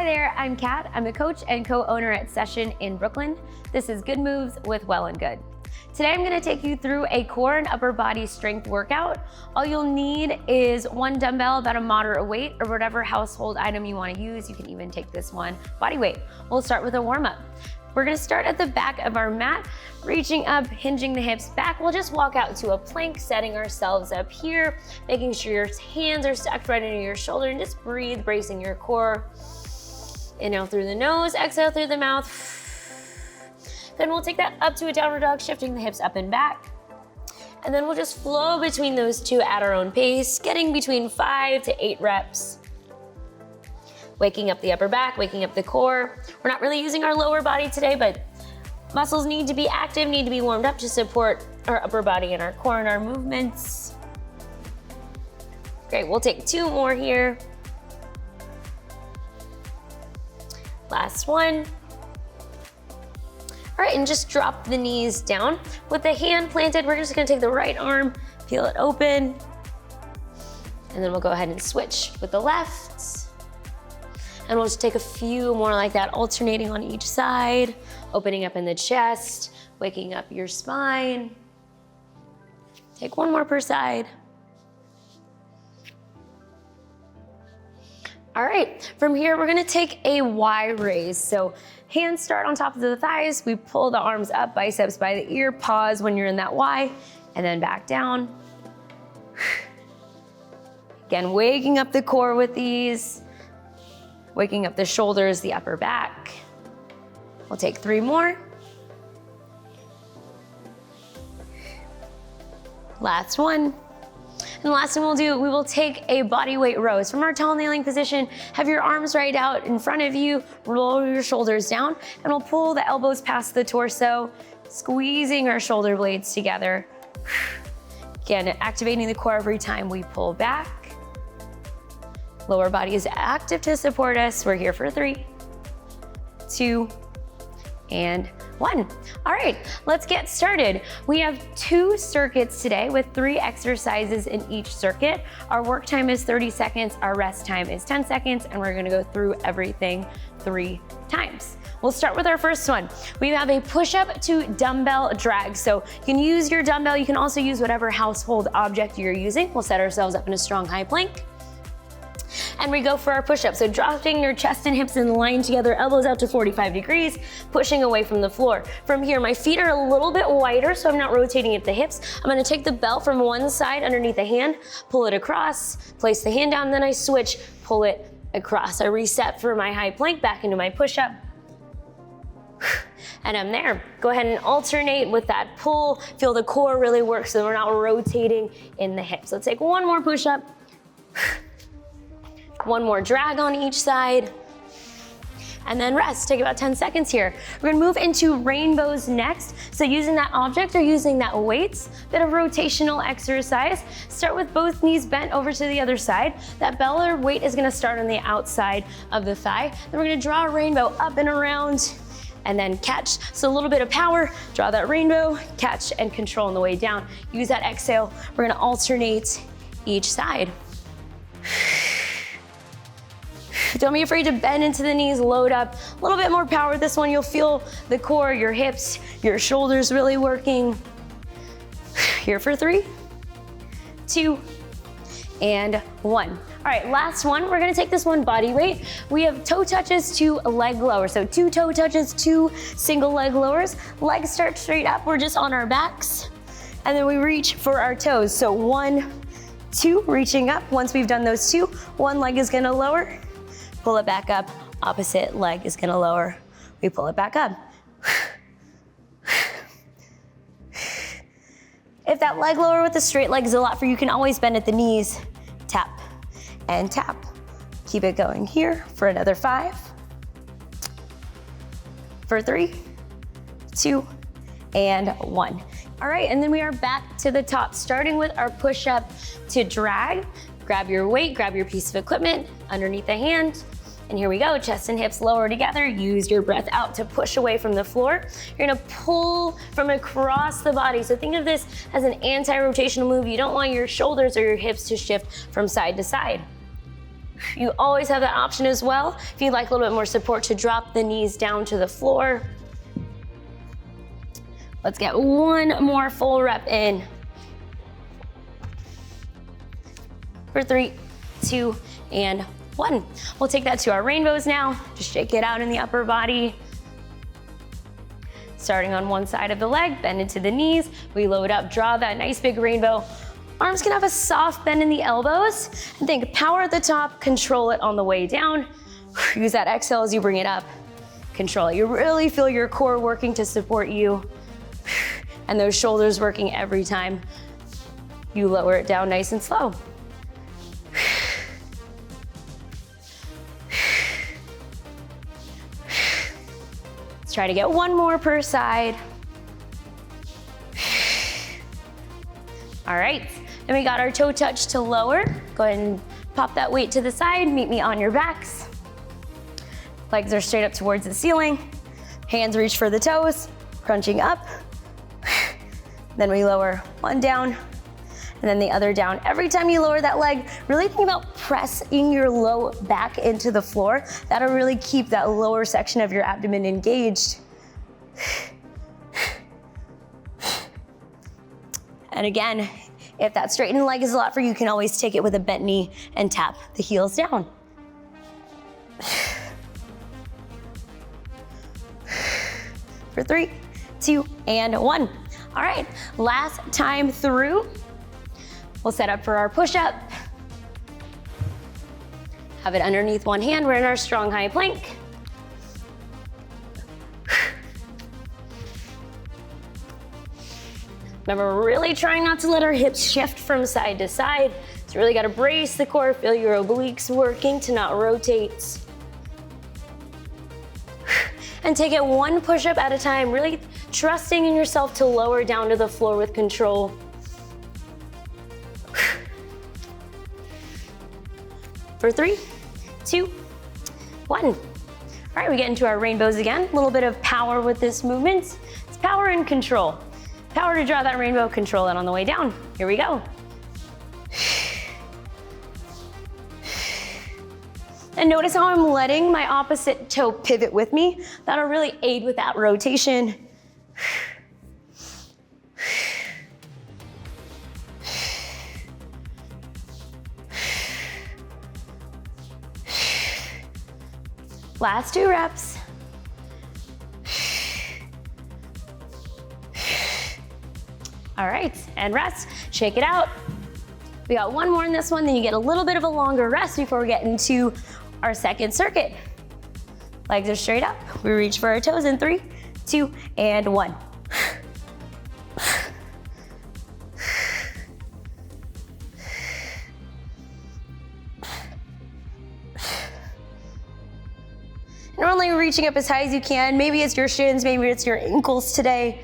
there, I'm Kat. I'm a coach and co-owner at Session in Brooklyn. This is Good Moves with Well+Good. Today I'm gonna take you through a core and upper body strength workout. All you'll need is one dumbbell about a moderate weight or whatever household item you wanna use. You can even take this one body weight. We'll start with a warm-up. We're gonna start at the back of our mat, reaching up, hinging the hips back. We'll just walk out to a plank, setting ourselves up here, making sure your hands are stacked right into your shoulder, and just breathe, bracing your core. Inhale through the nose, exhale through the mouth. Then we'll take that up to a downward dog, shifting the hips up and back. And then we'll just flow between those two at our own pace, getting between 5 to 8 reps. Waking up the upper back, waking up the core. We're not really using our lower body today, but muscles need to be active, need to be warmed up to support our upper body and our core and our movements. Great, we'll take 2 more here. Last one. All right, and just drop the knees down. With the hand planted, we're just gonna take the right arm, peel it open, and then we'll go ahead and switch with the left. And we'll just take a few more like that, alternating on each side, opening up in the chest, waking up your spine. Take 1 more per side. All right, from here, we're gonna take a Y raise. So hands start on top of the thighs. We pull the arms up, biceps by the ear, pause when you're in that Y, and then back down. Again, waking up the core with these. Waking up the shoulders, the upper back. We'll take 3 more. Last one. And the last thing we'll do, we will take a body weight rows. From our tall kneeling position, have your arms right out in front of you, roll your shoulders down, and we'll pull the elbows past the torso, squeezing our shoulder blades together. Again, activating the core every time we pull back. Lower body is active to support us. We're here for 3, 2, and 1. All right, let's get started. We have 2 circuits today with 3 exercises in each circuit. Our work time is 30 seconds, our rest time is 10 seconds, and we're gonna go through everything 3 times. We'll start with our first one. We have a push-up to dumbbell drag. So you can use your dumbbell, you can also use whatever household object you're using. We'll set ourselves up in a strong high plank. And we go for our push-up. So dropping your chest and hips in line together, elbows out to 45 degrees, pushing away from the floor. From here, my feet are a little bit wider, so I'm not rotating at the hips. I'm gonna take the belt from one side underneath the hand, pull it across, place the hand down, then I switch, pull it across. I reset for my high plank, back into my push-up. And I'm there. Go ahead and alternate with that pull. Feel the core really work so we're not rotating in the hips. Let's take 1 more push-up. 1 more drag on each side, and then rest. Take about 10 seconds here. We're gonna move into rainbows next. So using that object or using that weights, bit of rotational exercise. Start with both knees bent over to the other side. That bell or weight is gonna start on the outside of the thigh. Then we're gonna draw a rainbow up and around, and then catch. So a little bit of power, draw that rainbow, catch and control on the way down. Use that exhale. We're gonna alternate each side. Don't be afraid to bend into the knees, load up. A little bit more power. This one, you'll feel the core, your hips, your shoulders really working. Here for 3, 2, and 1. All right, last one. We're gonna take this one body weight. We have toe touches to leg lowers. So 2 toe touches, 2 single leg lowers. Legs start straight up. We're just on our backs. And then we reach for our toes. So 1, 2, reaching up. Once we've done those 2, one leg is gonna lower. Pull it back up, opposite leg is gonna lower. We pull it back up. If that leg lower with the straight leg is a lot for you, you can always bend at the knees, tap and tap. Keep it going here for another 5, for 3, 2, and 1. All right, and then we are back to the top, starting with our push-up to drag. Grab your weight, grab your piece of equipment underneath the hand, and here we go, chest and hips lower together. Use your breath out to push away from the floor. You're gonna pull from across the body. So think of this as an anti-rotational move. You don't want your shoulders or your hips to shift from side to side. You always have that option as well. If you'd like a little bit more support, to drop the knees down to the floor. Let's get one more full rep in. For 3, 2, and 1. We'll take that to our rainbows now. Just shake it out in the upper body. Starting on one side of the leg, bend into the knees. We load up, draw that nice big rainbow. Arms can have a soft bend in the elbows. And think power at the top, control it on the way down. Use that exhale as you bring it up. Control it. You really feel your core working to support you. And those shoulders working every time you lower it down nice and slow. Let's try to get one more per side. All right, and we got our toe touch to lower. Go ahead and pop that weight to the side, meet me on your backs. Legs are straight up towards the ceiling. Hands reach for the toes, crunching up. Then we lower one down, and then the other down. Every time you lower that leg, really think about pressing your low back into the floor. That'll really keep that lower section of your abdomen engaged. And again, if that straightened leg is a lot for you, you can always take it with a bent knee and tap the heels down. For 3, 2, and 1. All right, last time through, we'll set up for our push-up. Have it underneath one hand. We're in our strong high plank. Remember, we're really trying not to let our hips shift from side to side. So really gotta brace the core, feel your obliques working to not rotate. And take it one push-up at a time, really trusting in yourself to lower down to the floor with control. For 3, 2, 1. All right, we get into our rainbows again. A little bit of power with this movement. It's power and control. Power to draw that rainbow, control it on the way down. Here we go. And notice how I'm letting my opposite toe pivot with me. That'll really aid with that rotation. Last 2 reps. All right, and rest, shake it out. We got one more in this one, then you get a little bit of a longer rest before we get into our second circuit. Legs are straight up. We reach for our toes in 3, 2, and 1. And only reaching up as high as you can. Maybe it's your shins, maybe it's your ankles today.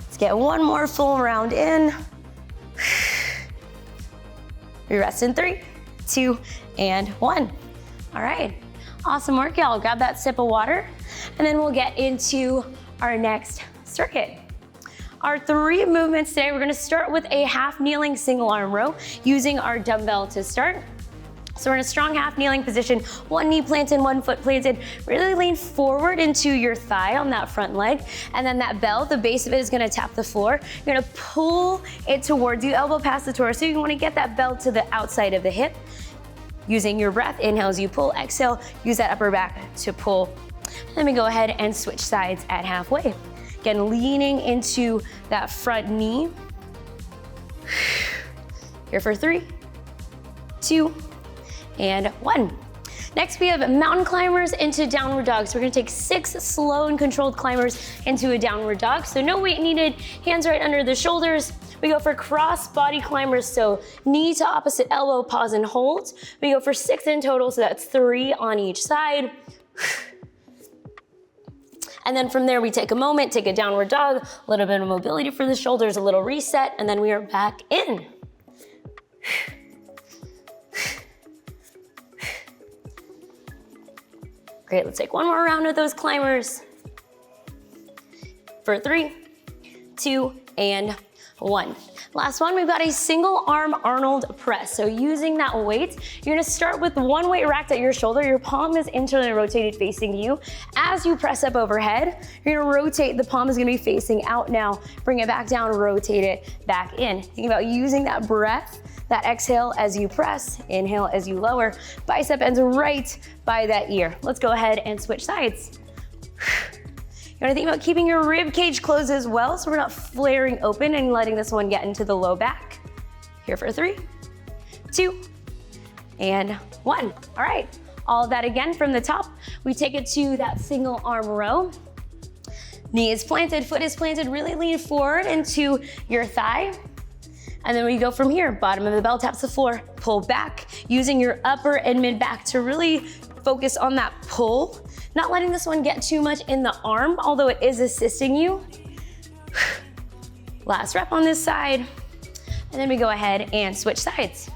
Let's get one more full round in. We rest in 3, 2, and 1. All right, awesome work, y'all. Grab that sip of water, and then we'll get into our next circuit. Our 3 movements today, we're gonna start with a half kneeling single arm row using our dumbbell to start. So we're in a strong half kneeling position, one knee planted, one foot planted. Really lean forward into your thigh on that front leg. And then that bell, the base of it is gonna tap the floor. You're gonna pull it towards you, elbow past the torso. You wanna get that bell to the outside of the hip. Using your breath, inhale as you pull, exhale, use that upper back to pull. Let me go ahead and switch sides at halfway. Again, leaning into that front knee. Here for 3, 2, and 1. Next, we have mountain climbers into downward dog. So we're gonna take 6 slow and controlled climbers into a downward dog. So no weight needed, hands right under the shoulders. We go for cross body climbers, so knee to opposite elbow, pause and hold. We go for 6 in total, so that's 3 on each side. And then from there, we take a moment, take a downward dog, a little bit of mobility for the shoulders, a little reset, and then we are back in. Great, let's take one more round of those climbers. For 3, 2, and 1. Last one, we've got a single arm Arnold press. So using that weight, you're gonna start with one weight racked at your shoulder. Your palm is internally rotated facing you. As you press up overhead, you're gonna rotate, the palm is gonna be facing out now. Bring it back down, rotate it back in. Think about using that breath, that exhale as you press, inhale as you lower. Bicep ends right by that ear. Let's go ahead and switch sides. You wanna think about keeping your rib cage closed as well, so we're not flaring open and letting this one get into the low back. Here for 3, 2, and 1. All right, all of that again from the top. We take it to that single arm row. Knee is planted, foot is planted, really lean forward into your thigh. And then we go from here, bottom of the bell taps the floor, pull back, using your upper and mid back to really focus on that pull. Not letting this one get too much in the arm, although it is assisting you. Last rep on this side, and then we go ahead and switch sides.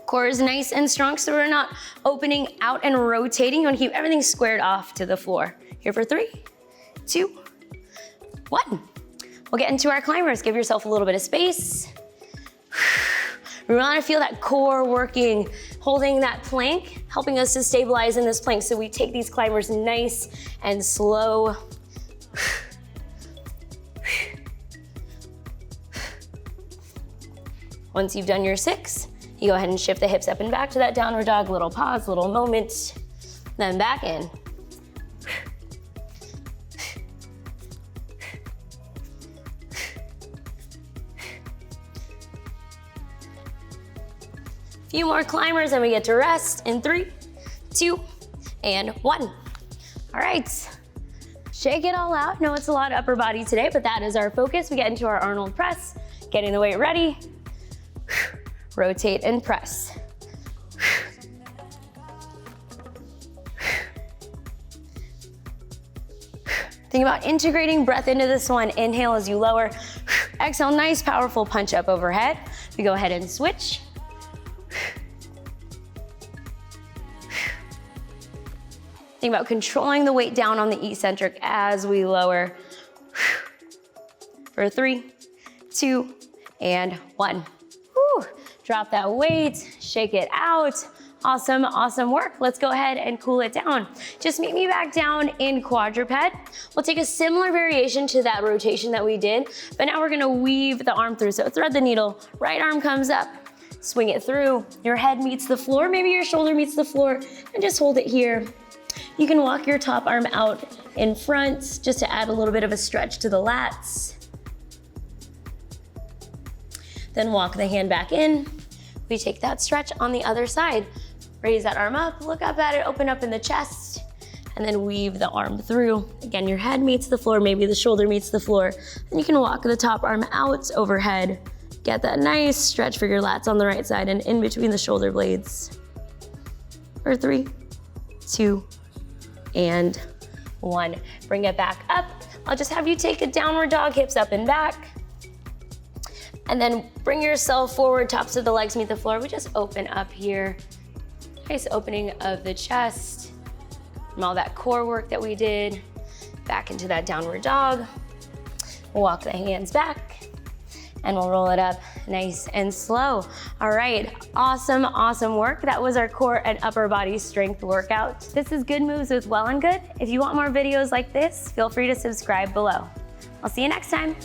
Core is nice and strong, so we're not opening out and rotating. You wanna keep everything squared off to the floor. Here for 3, 2, 1. We'll get into our climbers. Give yourself a little bit of space. We want to feel that core working, holding that plank, helping us to stabilize in this plank. So we take these climbers nice and slow. Once you've done your 6, you go ahead and shift the hips up and back to that downward dog. Little pause, little moment, then back in. Few more climbers and we get to rest in 3, 2, and 1. All right, shake it all out. No, it's a lot of upper body today, but that is our focus. We get into our Arnold press, getting the weight ready, rotate and press. Think about integrating breath into this one. Inhale as you lower, exhale, nice powerful punch up overhead. We go ahead and switch. Think about controlling the weight down on the eccentric as we lower. For 3, 2, and 1. Whew. Drop that weight, shake it out. Awesome, awesome work. Let's go ahead and cool it down. Just meet me back down in quadruped. We'll take a similar variation to that rotation that we did, but now we're gonna weave the arm through. So thread the needle, right arm comes up, swing it through. Your head meets the floor, maybe your shoulder meets the floor, and just hold it here. You can walk your top arm out in front just to add a little bit of a stretch to the lats. Then walk the hand back in. We take that stretch on the other side. Raise that arm up, look up at it, open up in the chest, and then weave the arm through. Again, your head meets the floor, maybe the shoulder meets the floor. And you can walk the top arm out overhead. Get that nice stretch for your lats on the right side and in between the shoulder blades. For 3, 2, and 1. Bring it back up. I'll just have you take a downward dog, hips up and back. And then bring yourself forward, tops of the legs meet the floor. We just open up here. Nice opening of the chest from all that core work that we did. Back into that downward dog. Walk the hands back and we'll roll it up nice and slow. All right, awesome, awesome work. That was our core and upper body strength workout. This is Good Moves with Well+Good. If you want more videos like this, feel free to subscribe below. I'll see you next time.